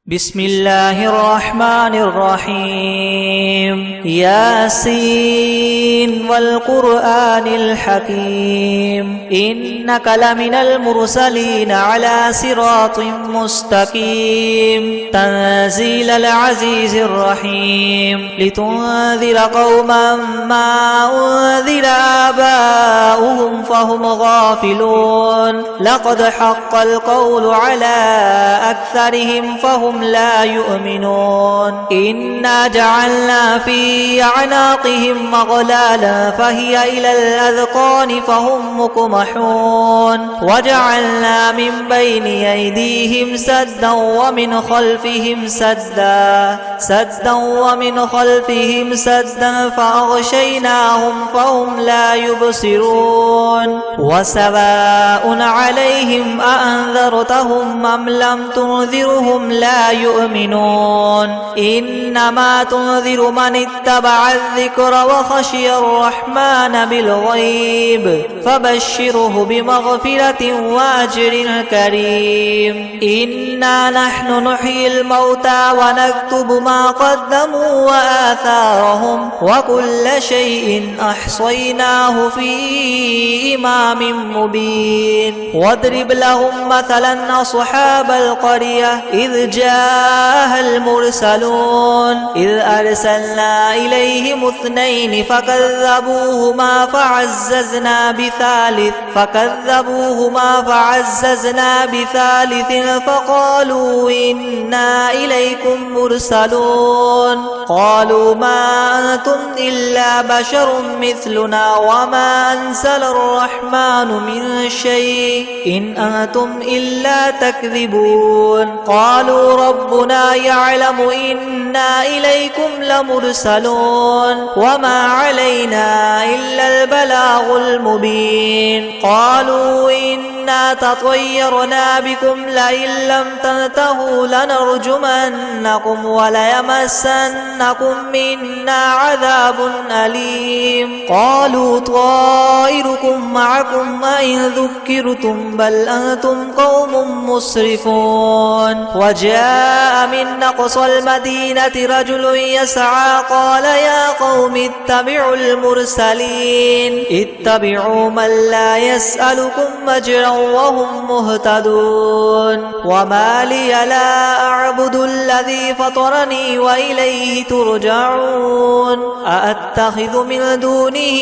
بسم الله الرحمن الرحيم ياسين والقرآن الحكيم إنك لمن المرسلين على صراط مستقيم تنزيل العزيز الرحيم لتنذر قوما ما أنذر آباؤهم فهم غافلون لقد حق القول على أكثرهم فهم لا يؤمنون إنا جعلنا في أعناقهم أغلالا فهي إلى الأذقان فهم مقمحون وجعلنا من بين أيديهم سدا ومن خلفهم سدا فأغشيناهم فهم لا يبصرون وسواء عليهم أأنذرتهم أم لم تنذرهم لا يؤمنون إنما تنذر من اتبع الذكر وخشي الرحمن بالغيب فبشره بمغفرة وأجر كريم إنا نحن نحيي الموتى ونكتب ما قدموا وآثارهم وكل شيء أحصيناه في إمام مبين واضرب لهم مثلا أصحاب القرية إذ جاءها المرسلون إذ أرسلنا إليهم اثنين فكذبوهما فعززنا بثالث فقالوا إنا إليكم مرسلون قالوا ما أنتم إلا بشر مثلنا وما أنزل الرحمن من شيء إن أنتم إلا تكذبون قالوا ربنا يعلم إنا إليكم لمرسلون وما علينا إلا البلاغ المبين قالوا إنا تطيرنا بكم لئن لم تنتهوا لنرجمنكم وليمسنكم منا عذاب أليم قالوا طائركم معكم أئن ذكرتم بل أنتم قوم مسرفون وجاء من أقصى المدينة رجل يسعى قال يا قوم اتبعوا المرسلين اتبعوا من لا يسألكم أجرا وهم مهتدون وما لي لا أعبد الذي فطرني وإليه ترجعون أأتخذ من دونه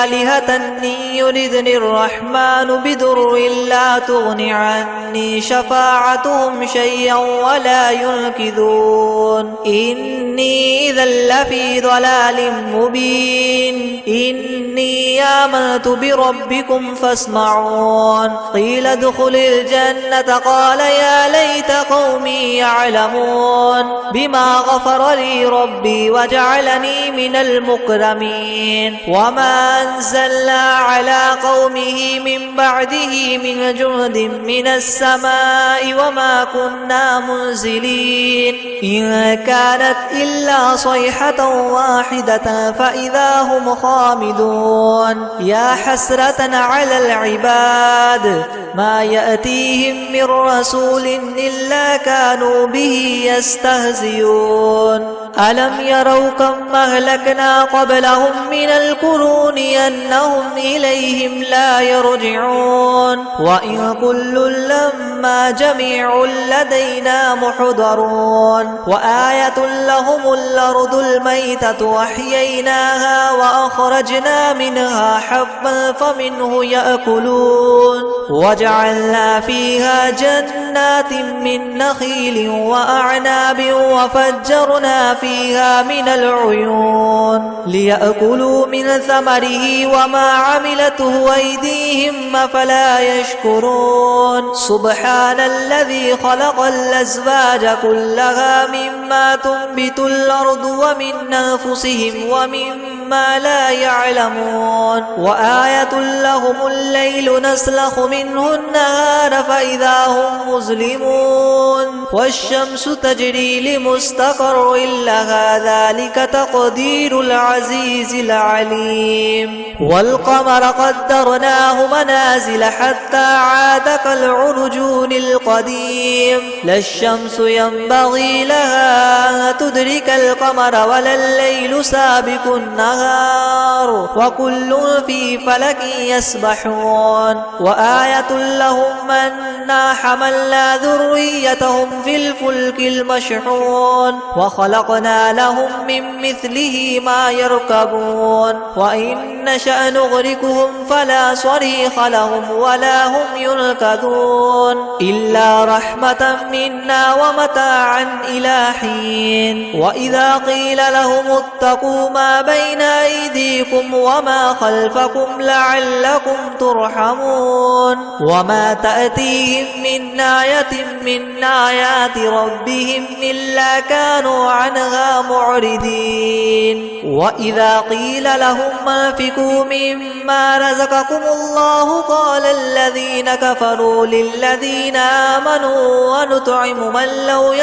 آلهة إن يردني الرحمن بضر لا تغن عني شفاعتهم شيئا ولا ينقذون إني إذا لفي ضلال مبين إني آمنت بربكم فاسمعون قيل ادخل الجنة قال يا ليت قومي يعلمون بما غفر لي ربي وجعلني من المكرمين وما أنزلنا على قومه من بعده من جند من السماء وما كنا منزلين إن كانت إلا صيحة واحدة فإذا هم خامدون يا حسرة على العباد ما يأتيهم من رسول إلا كانوا به يستهزئون ألم يروا كم أهلكنا قبلهم من القرون أنهم إليهم لا يرجعون وإن كل لما جميع لدينا محضرون وآية لهم الأرض الميتة وأحييناها وأخرجنا منها حبا فمنه يأكلون وجعلنا فيها جنات من نخيل وأعناب وفجرنا فيها من العيون ليأكلوا من ثمره وما عملته أيديهم أفلا يشكرون سبحان الذي خلق الأزواج كلها مما تنبت الأرض ومن أنفسهم ومما مما لا يعلمون وآية لهم الليل نسلخ منه النهار فإذا هم مظلمون والشمس تجري لمستقر لها ذلك تقدير العزيز العليم والقمر قدرناه منازل حتى عاد كالعرجون القديم لا الشمس ينبغي لها أن تدرك القمر ولا الليل سابق النهار وكل في فلك يسبحون وآية لهم أنا حملنا ذريتهم في الفلك المشحون وخلقنا لهم من مثله ما يركبون وإن نشأ نغرقهم فلا صريخ لهم ولا هم ينقذون إلا رحمة منا ومتاعا إلى حين وإذا قيل لهم اتقوا ما بين أيديكم وما خلفكم لعلكم ترحمون وما تأتيهم من آية من آيات ربهم إلا كانوا عنها معرضين وإذا قيل لهم انفقوا مما رزقكم الله قال الذين كفروا للذين آمنوا ونطعم من لو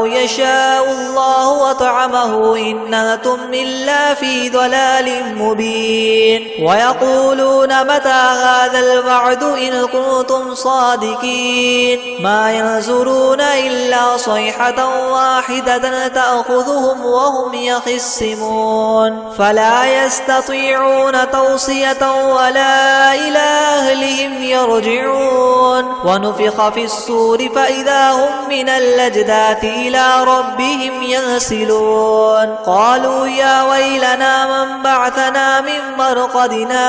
يشاء الله وطعمه إن أنتم إلا في ضلال مبين ويقولون متى هذا الوعد إن كنتم صادقين ما ينظرون إلا صيحة واحدة تأخذهم وهم يخصمون فلا يستطيعون توصية ولا إلى أهلهم يرجعون ونفخ في الصور فإذا هم من الأجداث إلى ربهم ينسلون قالوا يا ويلنا من بعثنا من مرقدنا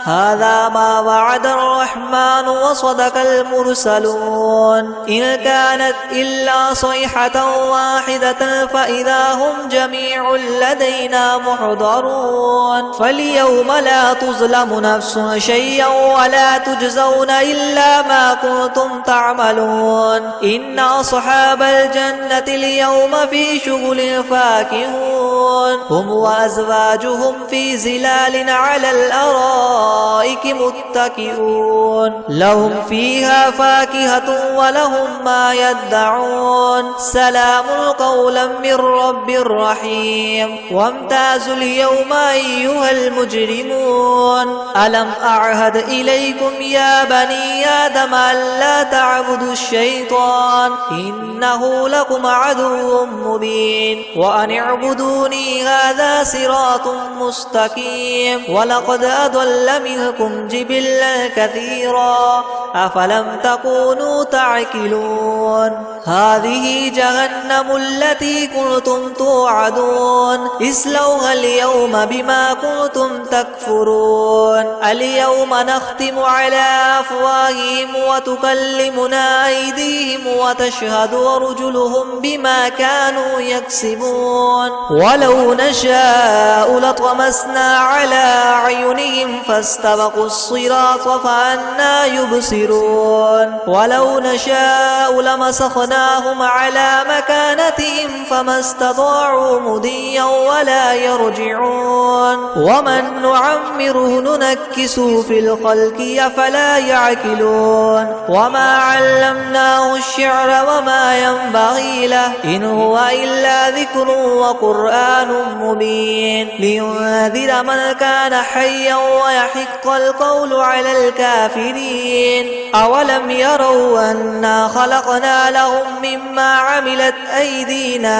هذا ما وعد الرحمن وصدق المرسلون إن كانت إلا صيحة واحدة فإذا هم جميع لدينا محضرون فاليوم لا تظلم نفس شيئا ولا تجزون إلا ما كنتم تعملون إن أصحاب الجنة اليوم في شغل فاكهون هم وأزواجهم في زلال على الأرائك متكئون لهم فيها فاكهة ولهم ما يدعون سلام قولا من رب رحيم وامتازوا اليوم أيها المجرمون ألم أعهد إليكم يا بني آدم ألا تعبدوا الشيطان إنه لكم عدو مبين وأن اعبدوني هذا صراط مستقيم ولقد أضل منكم جبلا كثيرا أفلم تكونوا تعقلون هذه جهنم التي كنتم توعدون اصلوها اليوم بما كنتم تكفرون اليوم نختم على أفواههم وتكلمنا أيديهم وتشهد أرجلهم بما كانوا يكسبون ولو نشاء لطمسنا على أعينهم فاستبقوا الصراط فأنى يبصرون ولو نشاء لمسخناهم على مكانتهم فما استطاعوا مضيا ولا يرجعون ومن نعمره ننكسه في الخلق أفلا يعقلون وما علمناه الشعر وما ينبغي له إن هو إلا ذكر وقرآن مبين لينذر من كان حيا ويحق القول على الكافرين أولم يروا أنا خلقنا لهم مما عملت أيدينا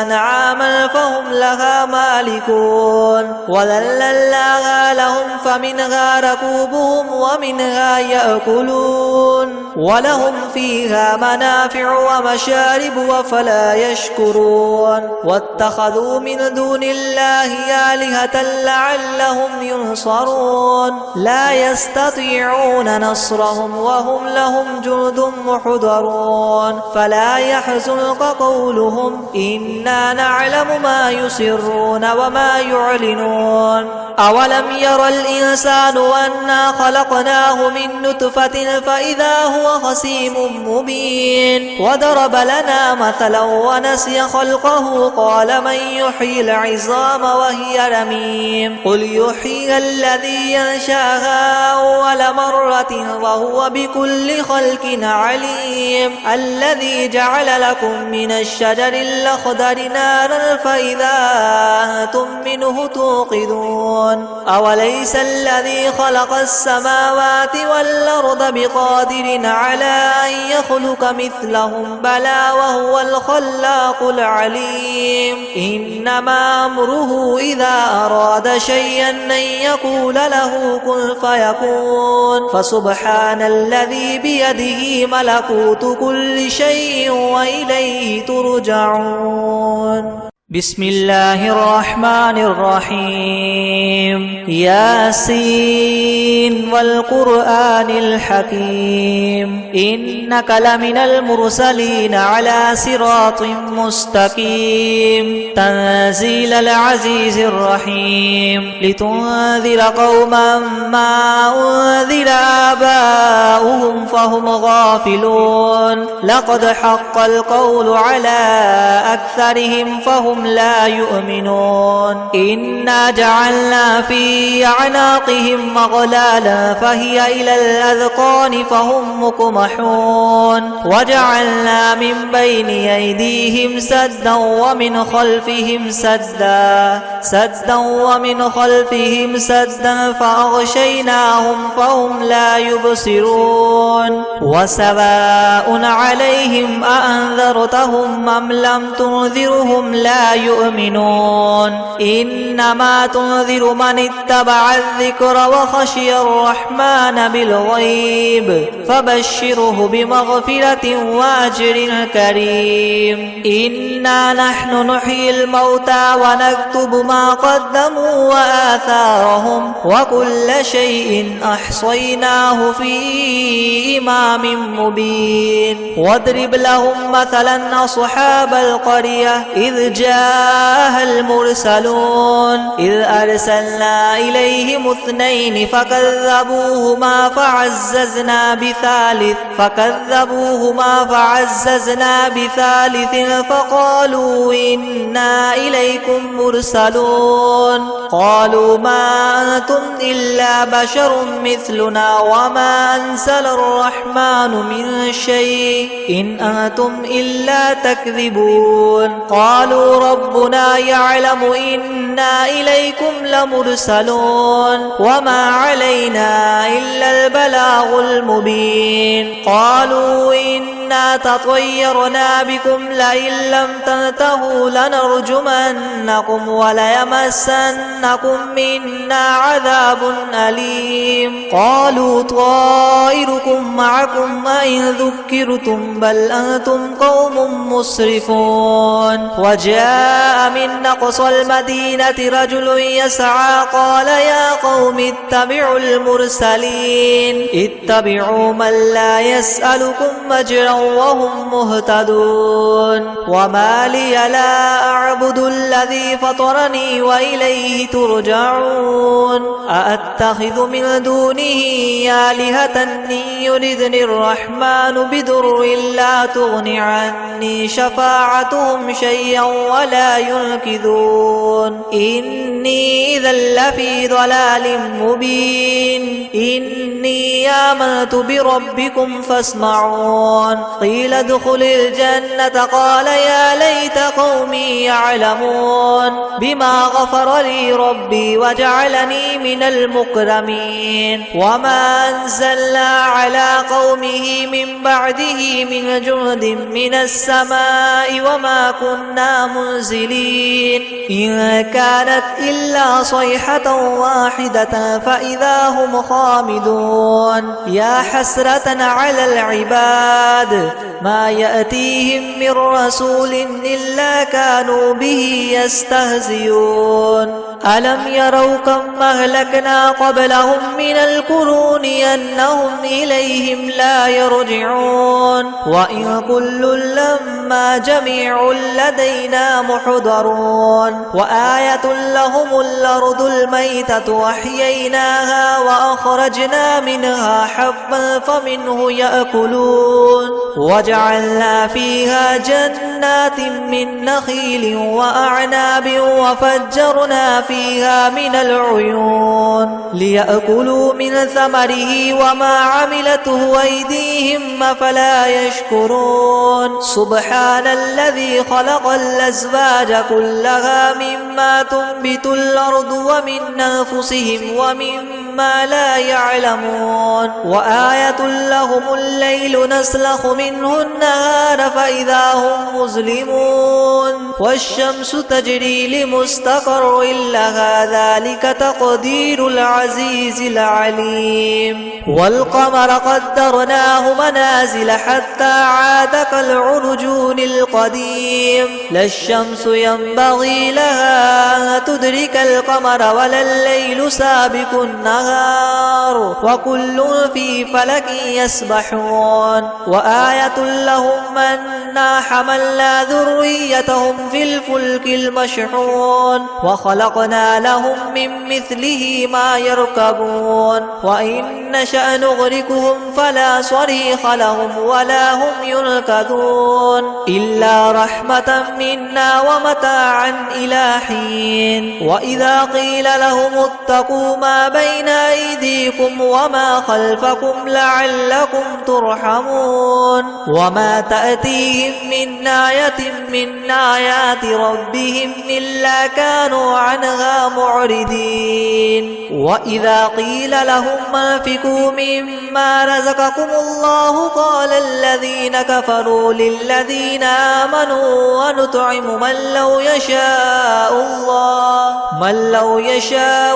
أنعاما فهم لها مالكون وذللناها لهم فمنها ركوبهم ومنها يأكلون ولهم فيها منافع ومشارب وفلا يشكرون واتخذوا من دون الله آلهة لعلهم ينصرون لا يستطيعون نصرهم وهم لهم جند محضرون فلا يحزنك قولهم إنا نعلم ما يسرون وما يعلنون أولم ير الإنسان أنا خلقناه من نطفة فإذا هو خصيم مبين مبين وضرب لنا مثلا ونسي خلقه قال من يحيي العظام وهي رميم قل يحييها الذي ينشاها أول مرة وهو بكل خلق عليم الذي جعل لكم من الشجر الأخضر نارا فإذا أنتم منه توقدون أوليس الذي خلق السماوات والأرض بقادر على أن يخلق مثلهم بلى وهو الخلاق العليم إنما أمره إذا أراد شيئا أن يقول له كن فيكون فسبحان الذي بيده ملكوت كل شيء وإليه ترجعون بسم الله الرحمن الرحيم ياسين والقرآن الحكيم إنك لمن المرسلين على صراط مستقيم تنزيل العزيز الرحيم لتنذر قوما ما أنذر آباؤهم فهم غافلون لقد حق القول على أكثرهم فهم لا يؤمنون إنا جعلنا في أعناقهم أغلالا فهي إلى الأذقان فهم مقمحون وجعلنا من بين أيديهم سدا ومن خلفهم سدا فأغشيناهم فهم لا يبصرون وسواء عليهم أأنذرتهم أم لم تنذرهم لا يؤمنون إنما تنذر من اتبع الذكر وخشي الرحمن بالغيب فبشره بمغفرة وأجر كريم إنا نحن نحيي الموتى ونكتب ما قدموا وآثارهم وكل شيء أحصيناه في إمام مبين واضرب لهم مثلا أصحاب القرية إذ جاءها المرسلون إذ أرسلنا إليهم اثنين فكذبوهما فعززنا بثالث فقالوا إنا إليكم مرسلون قالوا ما أنتم إلا بشر مثلنا وما أنزل الرحمن من شيء إن أنتم إلا تكذبون قالوا ربنا يعلم إنا إليكم لمرسلون وما علينا إلا البلاغ المبين قالوا إنا تطيرنا بكم لئن لم تنتهوا لنرجمنكم وليمسنكم منا عذاب أليم قالوا طائركم معكم أئن ذكرتم بل أنتم قوم مسرفون وجاء من أقصى المدينة رجل يسعى قال يا قوم اتبعوا المرسلين اتبعوا من لا يسألكم أجرا وهم مهتدون وما لي لا أعبد الذي فطرني وإليه ترجعون أأتخذ من دونه آلهة إن يردني الرحمن بضر لا تغن عني شفاعتهم شيئا ولا ينقذون إني إذا لفي ضلال مبين إني آمنت بربكم فاسمعون قيل ادخل الجنة قال يا ليت قومي يعلمون بما غفر لي ربي وجعلني من المكرمين وما أنزلنا على قومه من بعده من جند من السماء وما كنا منزلين إن كانت إلا صيحة واحدة فإذا هم خامدون يا حسرة على العباد ما يأتيهم من رسول إلا كانوا به يستهزئون ألم يروا كم أهلكنا قبلهم من القرون أنهم إليهم لا يرجعون وإن كل لما جميع لدينا محضرون وآية لهم الأرض الميتة وأحييناها وأخرجنا منها حبا فمنه يأكلون وجعلنا فيها جنات من نخيل وأعناب وفجرنا فيها من العيون ليأكلوا من ثمره وما عملته أيديهم أفلا يشكرون سبحان الذي خلق الأزواج كلها مما تنبت الأرض ومن أنفسهم ومما لا يعلمون وآية لهم الليل نسلخ منه النهار فإذا هم مظلمون والشمس تجري لمستقر لها ذلك تقدير العزيز العليم والقمر قدرناه منازل حتى عاد كالعرجون القديم لا الشمس ينبغي لها أن تدرك القمر ولا الليل سابق النهار وكل في فلك يسبحون وآية لهم أنا حملنا ذريتهم في الفلك المشحون وخلقنا لهم من مثله ما يركبون وإن نشأ نغرقهم فلا صريخ لهم ولا هم ينقذون إلا رحمة منا ومتاعا إلى حين وإذا قيل لهم اتقوا ما بين أيديكم وما خلفكم لعلكم ترحمون وما تأتيهم من آية من آيات ربهم إلا كانوا عنها معرضين وإذا قيل لهم انفقوا مما رزقكم الله قال الذين كفروا للذين آمنوا ونطعم من لو يشاء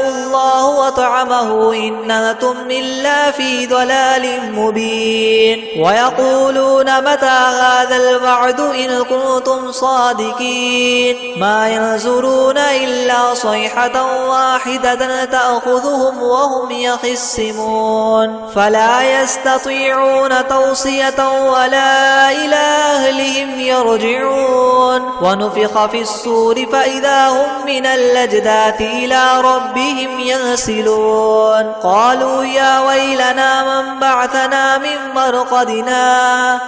الله وطعمه إن أنتم إلا في ضلال مبين ويقولون متى هذا الوعد إن كنتم صادقين ما ينظرون إلا صيحة واحدة تأخذهم وهم يخصمون فلا يستطيعون توصية ولا إلى أهلهم يرجعون ونفخ في الصور فإذا هم من الأجداث إلى ربهم ينسلون قالوا يا ويلنا من بعثنا من مرقدنا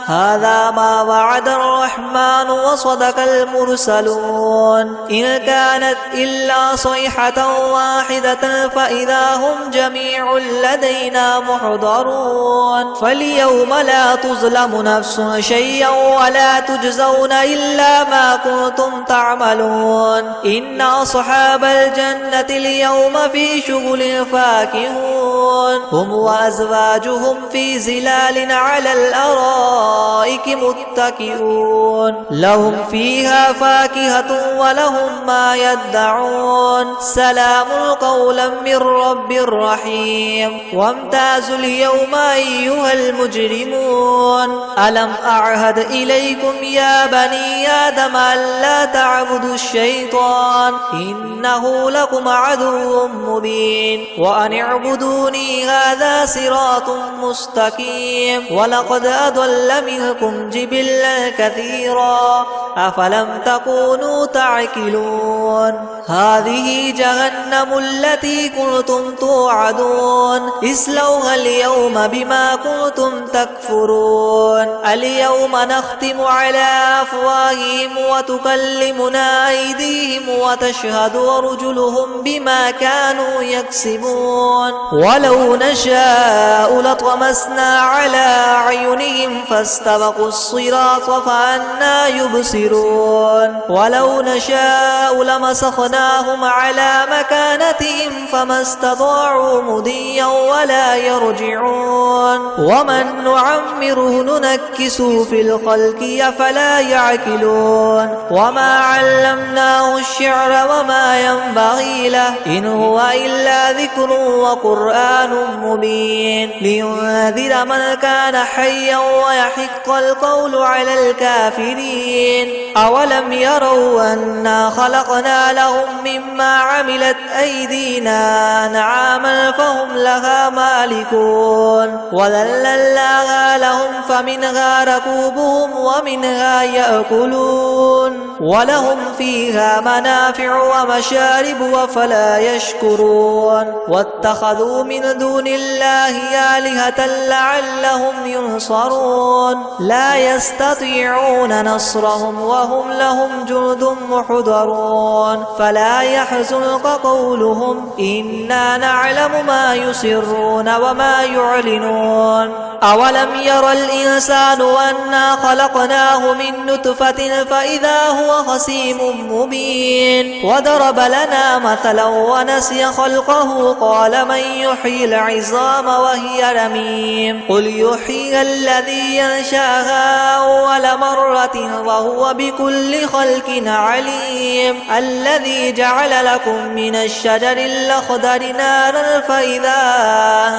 هذا ما وعد الرحمن وصدق المرسلون إن كانت إلا صيحة واحدة فإذا هم جميع لدينا محضرون فاليوم لا تظلم نفس شيئا ولا تجزون إلا ما كنتم تعملون إن أصحاب الجنة اليوم في شغل فاكهون هم وأزواجهم في زلال على الأرائك متكئون لهم فيها فاكهة ولهم ما يدعون سلام قولا من رب رحيم وامتازوا اليوم أيها المجرمون ألم أعهد إليكم يا بني آدم ألا تعبدوا الشيطان إنه لكم عدو مبين وأن اعبدوني هذا صراط مستقيم ولقد أضل منكم جبلا كثيرا أفلم تكونوا تعقلون هذه جهنم التي كنتم توعدون اصلوها اليوم بما كنتم تكفرون اليوم نختم على أفواههم وتكلمنا أيديهم وتشهد أرجلهم بما كانوا يكسبون ولو نشاء لطمسنا على أعينهم فاستبقوا الصراط فأنى يبصرون ولو نشاء لمسخناهم على مكانتهم فما استطاعوا مضيا ولا يرجعون ومن نعمره ننكسه في الخلق أفلا يعقلون وما علمناه الشعر وما ينبغي له إن هو إلا ذكر وقرآن مبين لينذر من كان حيا ويحق القول على الكافرين أولم يروا أنا خلقنا لهم مما عملت أيدينا أنعاما فهم لها مالكون وذللناها لهم فمنها ركوبهم ومنها يأكلون ولهم فيها منافع ومشارب وفلا يشكرون واتخذوا من دون الله آلهة لعلهم ينصرون لا يستطيعون نصرهم وهم لهم جند محضرون فلا يحزنك قولهم إنا نعلم ما يسرون وما يعلنون أولم ير الإنسان أنا خلقناه من نطفة فإذا هو خصيم مبين وضرب لنا مثلا ونسي خلقه قال من يحيي العظام وهي رميم قل يحييها الذي ينشأها أول مرة وهو بكل خلق عليم الذي جعل لكم من الشجر الأخضر نارا فإذا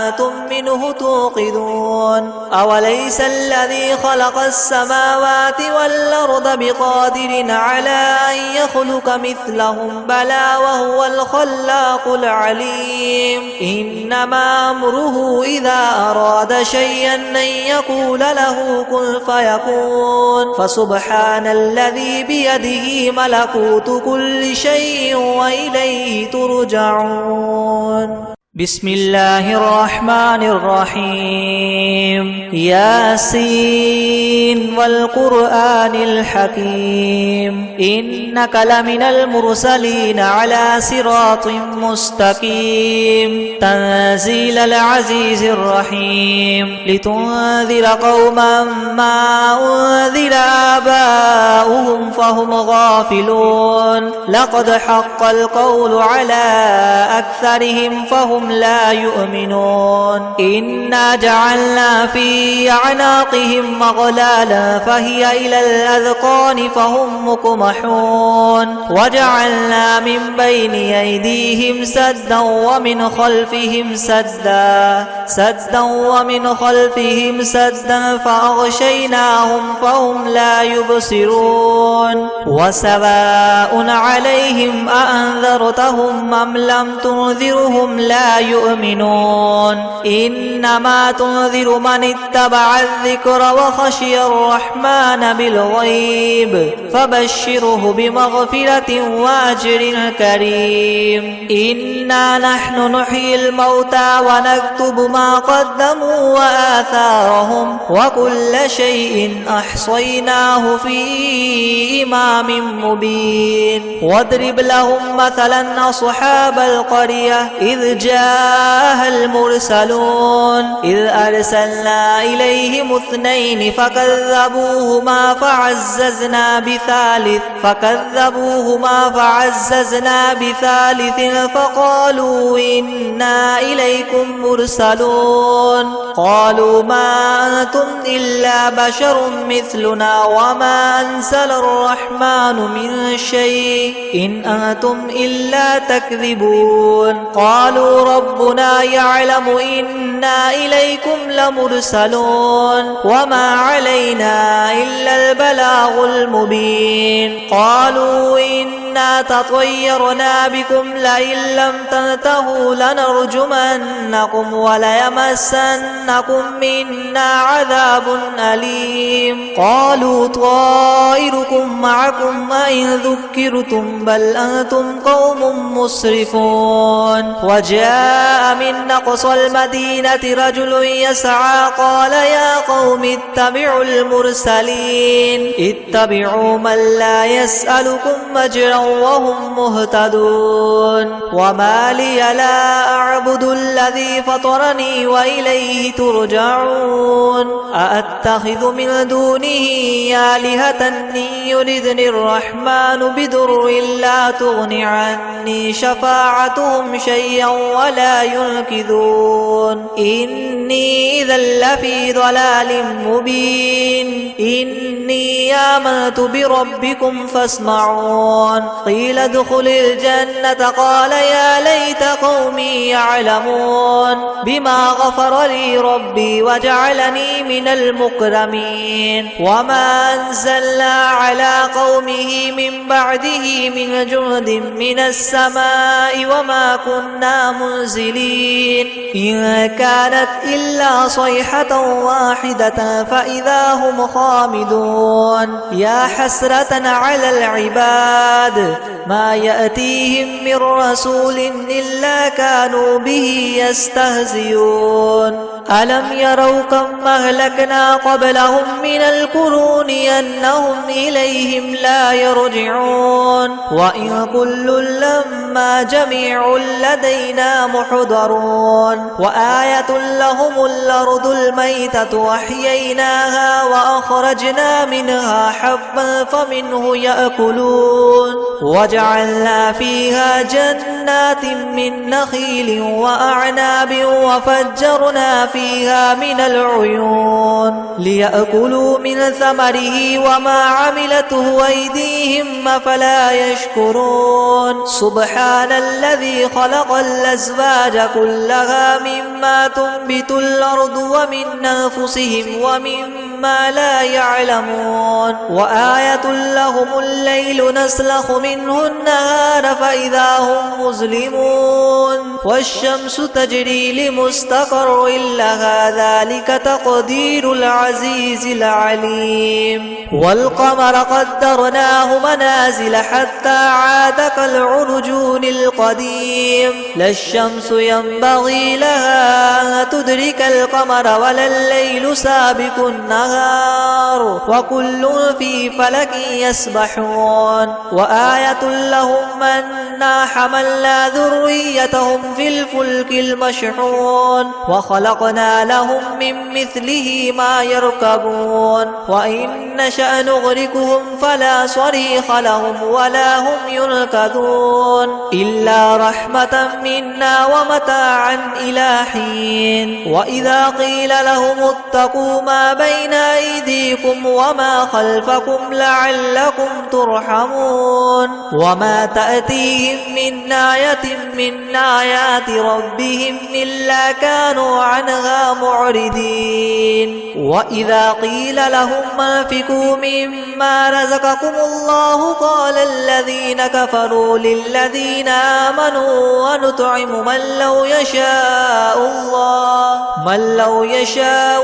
أنتم منه توقدون أوليس الذي خلق السماوات والأرض بقادر على أن يخلق مثلهم بلى وهو الخلاق العليم إنما أمره إذا أراد شيئا أن يقول له كن فيكون فسبحان الذي بيده ملكوت كل شيء وإليه ترجعون بسم الله الرحمن الرحيم ياسين والقرآن الحكيم إنك لمن المرسلين على صراط مستقيم تنزيل العزيز الرحيم لتنذر قوما ما أنذر آباؤهم فهم غافلون لقد حق القول على أكثرهم فهم لا يؤمنون إنا جعلنا في أعناقهم مغلالا فهي إلى الأذقان فهم مقمحون وجعلنا من بين أيديهم سدا ومن خلفهم سدا فأغشيناهم فهم لا يبصرون وسواء عليهم أأنذرتهم أم لم تنذرهم لا يؤمنون إنما تنذر من اتبع الذكر وخشي الرحمن بالغيب فبشره بمغفرة وأجر كريم إنا نحن نحيي الموتى ونكتب ما قدموا وآثارهم وكل شيء أحصيناه في إمام مبين واضرب لهم مثلا أصحاب القرية إذ جاءها المرسلون إذ أرسلنا إليهم اثنين فكذبوهما فعززنا بثالث فقالوا إنا إليكم مرسلون قالوا ما أنتم إلا بشر مثلنا وما أنزل الرحمن من شيء إن أنتم إلا تكذبون قالوا ربنا يعلم إنا إليكم لمرسلون وما علينا إلا البلاغ المبين قالوا إنا تطيرنا بكم لئن لم تنتهوا لنرجمنكم وليمسنكم منا عذاب أليم قالوا طائركم معكم أئن ذكرتم بل أنتم قوم مسرفون وجاء من أقصى المدينة رجل يسعى قال يا قوم اتبعوا المرسلين اتبعوا من لا يسألكم أجرا وهم مهتدون وما لي لا أعبد الذي فطرني وإليه ترجعون أأتخذ من دونه آلهة إن يردني الرحمن بضر لا تغن عني شفاعتهم شيئا ولا ينقذون إني إذا لفي ضلال مبين إني آمنت بربكم فاسمعون قيل ادخل الجنة قال يا ليت قومي يعلمون بما غفر لي ربي وجعلني من المكرمين وما أنزلنا على قومه من بعده من جند من السماء وما كنا منزلين إن كانت إلا صيحة واحدة فإذا هم خامدون يا حسرة على العباد ما يأتيهم من رسول إلا كانوا به يستهزئون ألم يروا كم أهلكنا قبلهم من القرون أنهم إليهم لا يرجعون وإن كل لما جميع لدينا محضرون وآية لهم الأرض الميتة وأحييناها وأخرجنا منها حبا فمنه يأكلون وجعلنا فيها جنات من نخيل وأعناب وفجرنا فيها من العيون ليأكلوا من ثمره وما عملته أيديهم أفلا يشكرون سبحان الذي خلق الأزواج كلها مما تنبت الأرض ومن أنفسهم ومما لا يعلمون وآية لهم الليل نسلخ منه النهار فإذا هم مظلمون والشمس تجري لمستقر لها ذلك تقدير العزيز العليم والقمر قدرناه منازل حتى عاد كالعرجون القديم لا الشمس ينبغي لها أن تدرك القمر ولا الليل سابق النهار وكل في فلك يسبحون وآية لهم أنا حملنا ذريتهم في الفلك المشحون وخلقنا لهم من مثله ما يركبون وإن نشأ نغرقهم فلا صريخ لهم ولا هم ينقذون إلا رحمة منا ومتاعا إلى حين وإذا قيل لهم اتقوا ما بين أيديكم وما خلفكم لعلكم ترحمون وما تأتيهم من آية من آيات ربهم إلا كانوا عنها معرضين وإذا قيل لهم انفقوا مما رزقكم الله قال الذين كفروا للذين آمنوا ونطعم من لو يشاء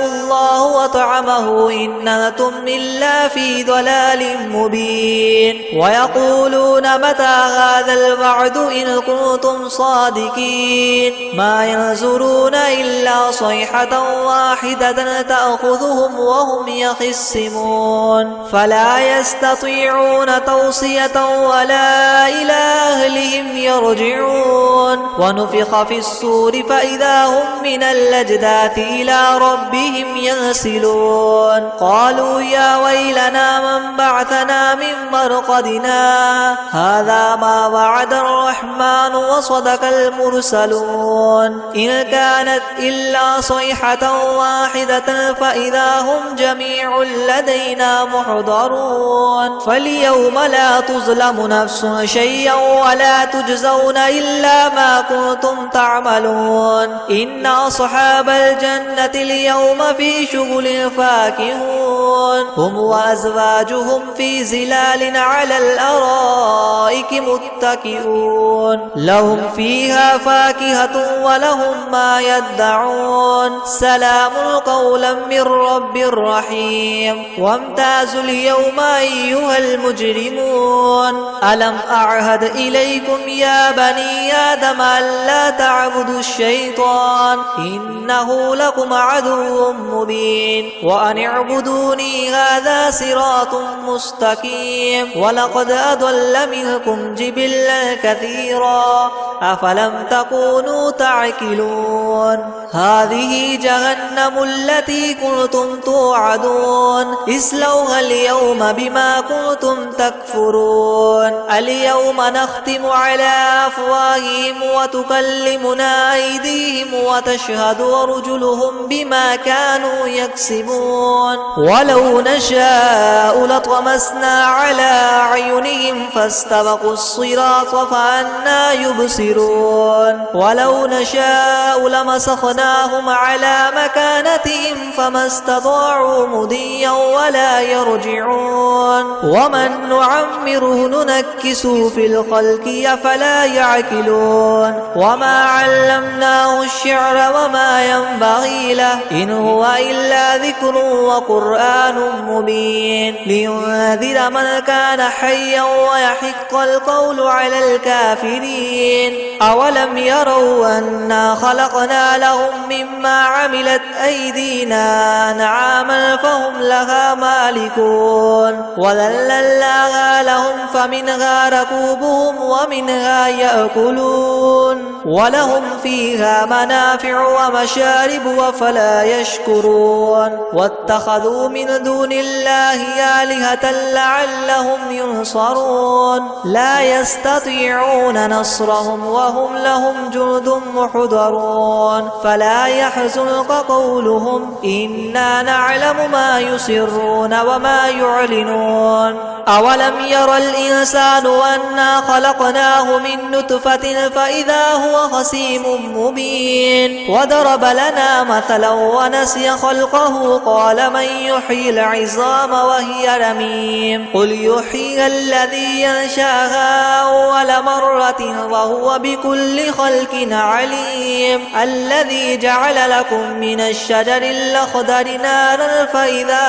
الله وطعمه إن أنتم إلا في ضلال مبين ويقولون متى هذا الوعد إن كنتم صادقين ما ينظرون إلا صيحة واحدة تأخذهم وهم يخصمون فلا يستطيعون توصية ولا إلى أهلهم يرجعون ونفخ في الصور فإذا هم من الأجداث إلى ربهم ينسلون قالوا يا ويلنا من بعثنا من مرقدنا هذا ما وعد الرحمن وصدق المرسلون إن كانت إلا صيحة واحدة فإذا هم جميع لدينا محضرون فاليوم لا تظلم نفس شيئا ولا تجزون إلا ما كنتم تعملون إن أصحاب الجنة اليوم في شغل فاكهون هم وأزواجهم في ظلال على الأرائك متكئون لهم فيها فاكهة ولهم ما يدعون سلام قولا من رب رحيم وامتازوا اليوم أيها المجرمون ألم أعهد إليكم يا بني آدم ألا تعبدوا الشيطان إنه لكم عدو مبين وأن اعبدوني هذا صراط مستقيم ولقد أضل منكم جبلا كثيرا أفلم تكونوا تعقلون هذه جهنم التي كنتم توعدون اصلوها اليوم بما كنتم تكفرون اليوم نختم على أفواههم وتكلمنا أيديهم وتشهد أرجلهم بما كانوا يكسبون ولو نشاء لطمسنا على أعينهم فاستبقوا الصراط فأنى يبصرون يبصرون ولو نشاء لمسخناهم على مكانتهم فما استطاعوا مضيا ولا يرجعون ومن نعمره ننكسه في الخلق أفلا يعقلون وما علمناه الشعر وما ينبغي له إن هو إلا ذكر وقرآن مبين لينذر من كان حيا ويحق القول على الكافرين أولم يروا أنا خلقنا لهم مما عملت أيدينا أنعاما فهم لها مالكون وذللناها لهم فمنها ركوبهم ومنها يأكلون ولهم فيها منافع ومشارب وفلا يشكرون واتخذوا من دون الله آلهة لعلهم ينصرون لا يستطيعون نصرهم وهم لهم جند محضرون فلا يحزنك قولهم إنا نعلم ما يسرون وما يعلنون أولم ير الإنسان أنا خلقناه من نطفة فإذا هو خصيم مبين وضرب لنا مثلا ونسي خلقه قال من يحيي العظام وهي رميم قل يحييها الذي ينشأها أول مرة وهو بكل خلق عليم الذي جعل لكم من الشجر الأخضر نارا فإذا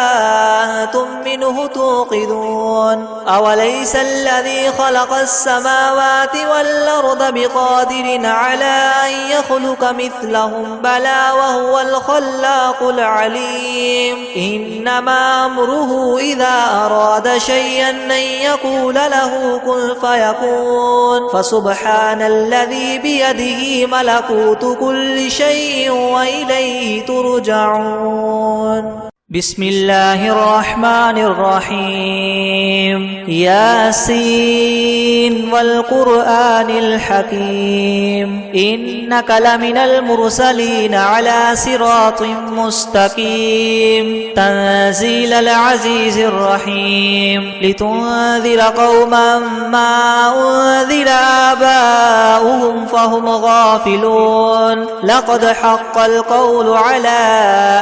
أنتم منه توقدون أوليس الذي خلق السماوات والأرض بقادر على أن يخلق مثلهم بلى وهو الخلاق العليم إنما أمره إذا أراد شيئا أن يقول له كن فيكون فسبحان الذي بيده ملكوت كل شيء وإليه ترجعون بسم الله الرحمن الرحيم ياسين والقرآن الحكيم إنك لمن المرسلين على صراط مستقيم تنزيل العزيز الرحيم لتنذر قوما ما أنذر آباؤهم فهم غافلون لقد حق القول على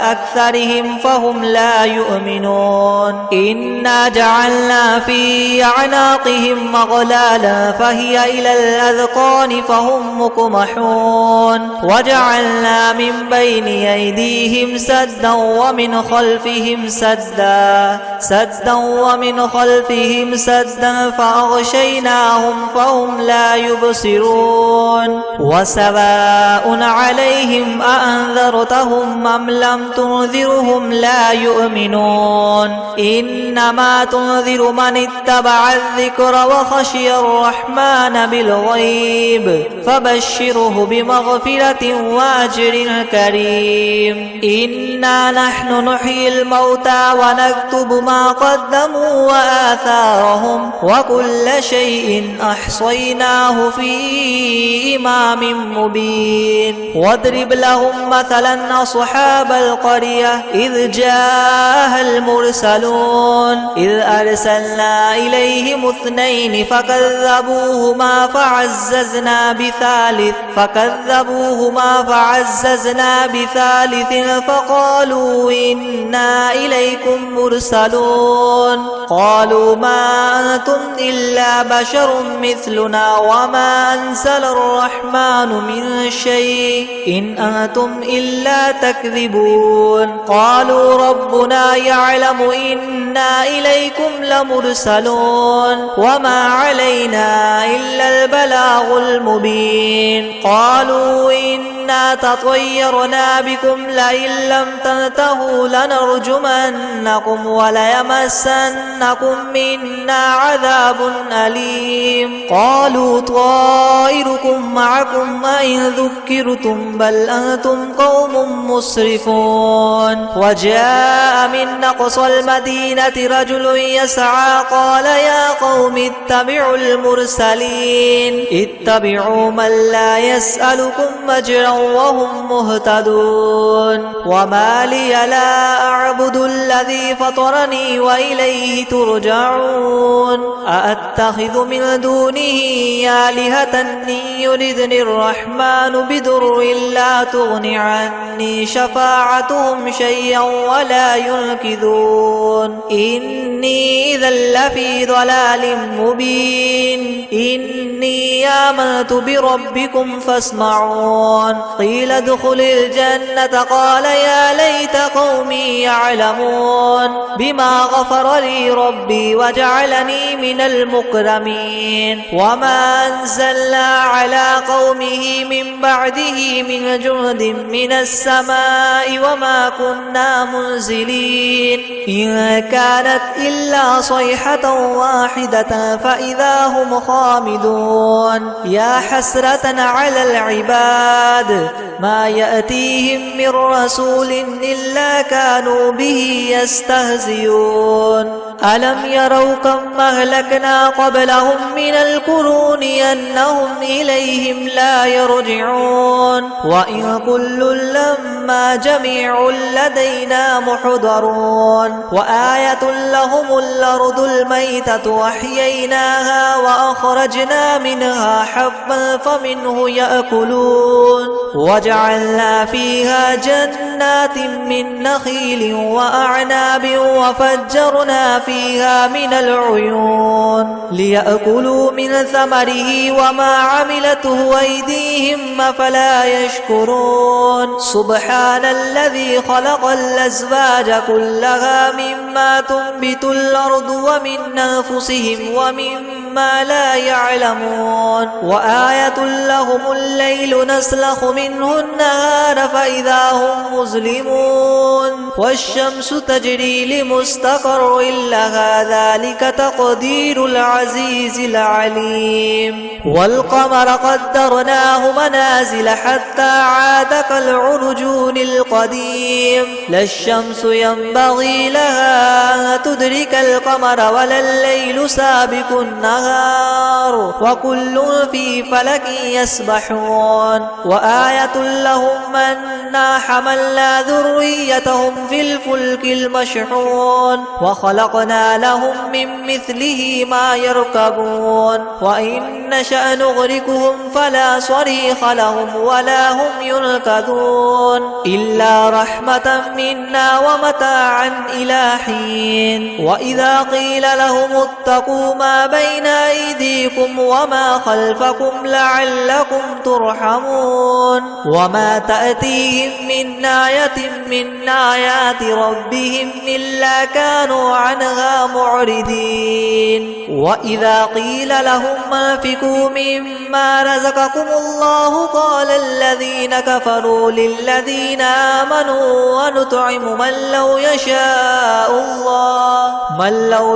أكثرهم فهم لا يؤمنون إنا جعلنا في أعناقهم أغلالا فهي إلى الأذقان فهم مقمحون وجعلنا من بين أيديهم سدا ومن خلفهم سدا فأغشيناهم فهم لا يبصرون وسواء عليهم أأنذرتهم أم لم تنذرهم لا يؤمنون إنما تنذر من اتبع الذكر وخشي الرحمن بالغيب فبشره بمغفرة وأجر كريم إنا نحن نحيي الموتى ونكتب ما قدموا وآثارهم وكل شيء أحصيناه في إمام مبين واضرب لهم مثلا أصحاب القرية إذ جاءها المرسلون إذ أرسلنا إليهم اثنين فكذبوهما فعززنا بثالث فقالوا إنا إليكم مرسلون قالوا ما أنتم إلا بشر مثلنا وما أنزل الرحمن من شيء إن أنتم إلا تكذبون قالوا ربنا يعلم إنا إليكم لمرسلون وما علينا إلا البلاغ المبين قالوا إنا تطيرنا بكم لئن لم تنتهوا لنرجمنكم وليمسنكم منا عذاب أليم قالوا طائركم معكم أئن ذكرتم بل أنتم قوم مسرفون وجاءوا وجاء من أقصى المدينة رجل يسعى قال يا قوم اتبعوا المرسلين اتبعوا من لا يسألكم أجرا وهم مهتدون وما لي لا أعبد الذي فطرني وإليه ترجعون أأتخذ من دونه آلهة إن يردني الرحمن بضر لا تغن عني شفاعتهم شيئا ولا ينقذون إني إذا لفي ضلال مبين إني آمنت بربكم فاسمعون قيل ادخل الجنة قال يا ليت قومي يعلمون بما غفر لي ربي وجعلني من المكرمين وما أنزلنا على قومه من بعده من جند من السماء وما كنا منزلين إن كانت إلا صيحة واحدة فإذا هم خامدون يا حسرة على العباد ما يأتيهم من رسول إلا كانوا به يستهزئون ألم يروا كم أهلكنا قبلهم من القرون أنهم إليهم لا يرجعون وإن كل لما جميع لدينا محضرون وآية لهم الأرض الميتة وأحييناها وأخرجنا منها حبا فمنه يأكلون وجعلنا فيها جنات من نخيل وأعناب وفجرنا فيها من العيون ليأكلوا من ثمره وما عملته أيديهم أفلا يشكرون سبحان الذي خلق الأزواج كلها مما تنبت الأرض ومن أنفسهم ومما لا يعلمون وآية لهم الليل نسلخ منه النهار فإذا هم مظلمون والشمس تجري لمستقر لها ذلك تقدير العزيز العليم والقمر قدرناه منازل حتى عاد كالعرجون القديم لا الشمس ينبغي لها أن تدرك القمر ولا الليل سابق النهار وكل في فلك يسبحون وآية لهم أنا حملنا ذريتهم في الفلك المشحون وخلقنا لهم من مثله ما يركبون وإن نشأ نغرقهم فلا صريخ لهم ولا هم ينقذون إلا رحمة منا ومتاعا إلى حين وإذا قيل لهم اتقوا ما بين أيديكم وما خلفكم لعلكم ترحمون وما تأتيهم من آية من آيات ربهم إلا كانوا عنها معرضين وإذا قيل لهم انفقوا مما رزقكم الله قال الذين كفروا للذين آمنوا ونطعم من لو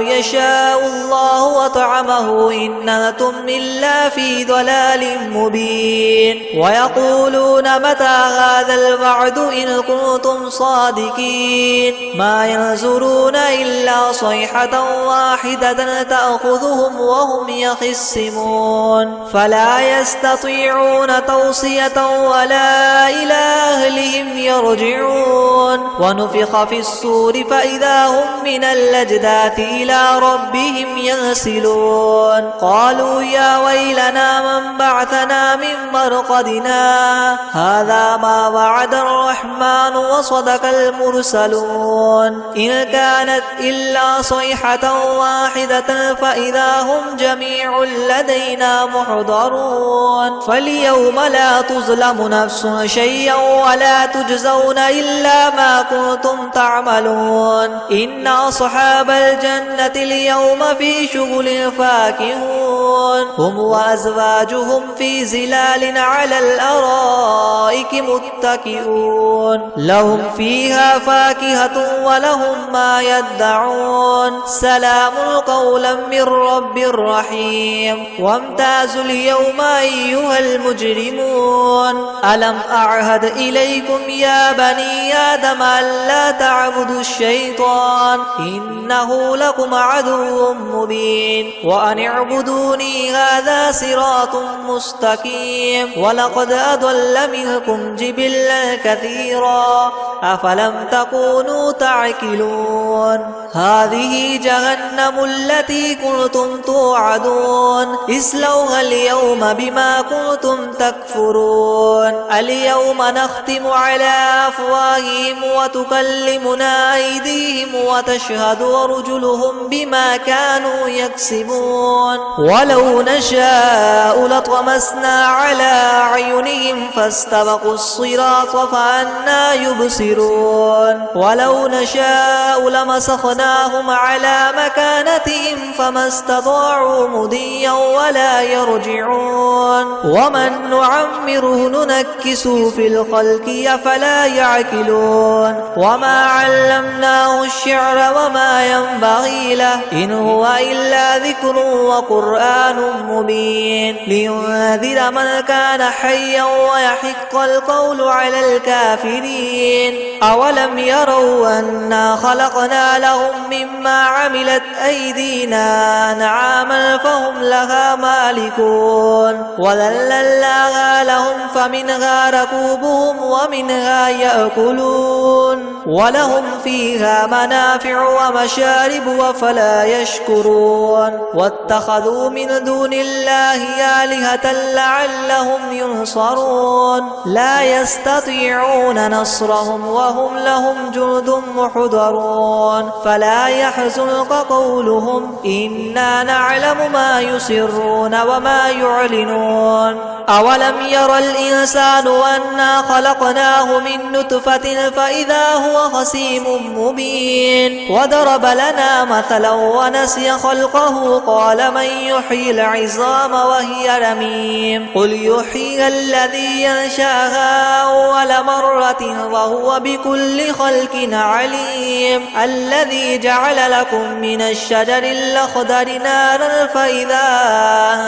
يشاء الله وطعمه إن أنتم إلا في ضلال مبين ويقولون متى هذا الوعد إن كنتم صادقين ما ينظرون إلا صيحة واحدة تأخذهم وهم يخصمون فلا يستطيعون توصية ولا إلى أهلهم يرجعون ونفخ في الصور فإذا هم من الأجداث إلى ربهم ينسلون قالوا يا ويلنا من بعثنا من مرقدنا هذا ما وعد الرحمن وصدق المرسلون إن كانت إلا صيحة واحدة فإذا هم جميع لدينا محضرون فاليوم لا تظلم نفس شيئا ولا تجزون إلا ما كنتم تعملون إن أصحاب الجنة اليوم في شغل فاكهون هم وأزواجهم في زلال على الأرائك متكئون لهم فيها فاكهة ولهم ما يدعون سلام قولا من من رب رحيم وامتازوا اليوم أيها المجرمون ألم أعهد إليكم يا بني آدم ألا تعبدوا الشيطان إنه لكم عدو مبين وأن اعبدوني هذا صراط مستقيم ولقد أضل منكم جبلا كثيرا أفلم تكونوا تعقلون هذه جهنم التي كنتم توعدون اصلوها اليوم بما كنتم تكفرون اليوم نختم على أفواههم وتكلمنا أيديهم وتشهد أرجلهم بما كانوا يكسبون ولو نشاء لطمسنا على أعينهم فاستبقوا الصراط فأنى يبصرون ولو نشاء لمسخناهم على مكانتهم فما استطاعوا مضيا ولا يرجعون ومن نعمره ننكسه في الخلق أفلا يعقلون وما علمناه الشعر وما ينبغي له إن هو إلا ذكر وقرآن مبين لينذر من كان حيا ويحق القول على الكافرين أولم يروا أنا خلقنا لهم مما عملت أيدينا أنعاما فهم لها مالكون وذللناها لهم فمنها ركوبهم ومنها يأكلون ولهم فيها منافع ومشارب وفلا يشكرون واتخذوا من دون الله آلهة لعلهم ينصرون لا يستطيعون نصرهم وهم لهم جند محضرون فلا يحزنك قولهم إنا نعلم ما يسرون وما يعلنون أولم ير الإنسان أنا خلقناه من نطفة فإذا هو خصيم مبين وضرب لنا مثلا ونسي خلقه قال من يحيي العظام وهي رميم قل يحييها الذي ينشأها أول مرة وهو بكل خلق عليم الذي جعل لكم من الشجر الأخضر نارا فإذا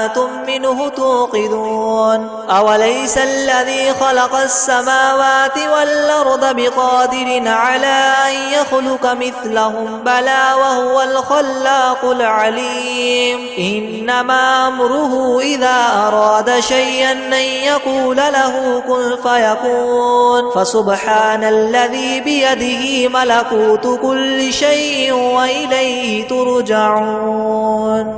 أنتم منه توقدون أوليس الذي خلق السماوات والأرض بقادر على أن يخلق مثلهم بلى وهو الخلاق العليم إنما أمره إذا أراد شيئا أن يقول له كن فيكون فسبحان الذي بيده ملكوت كل شيء وإليه ترجعون.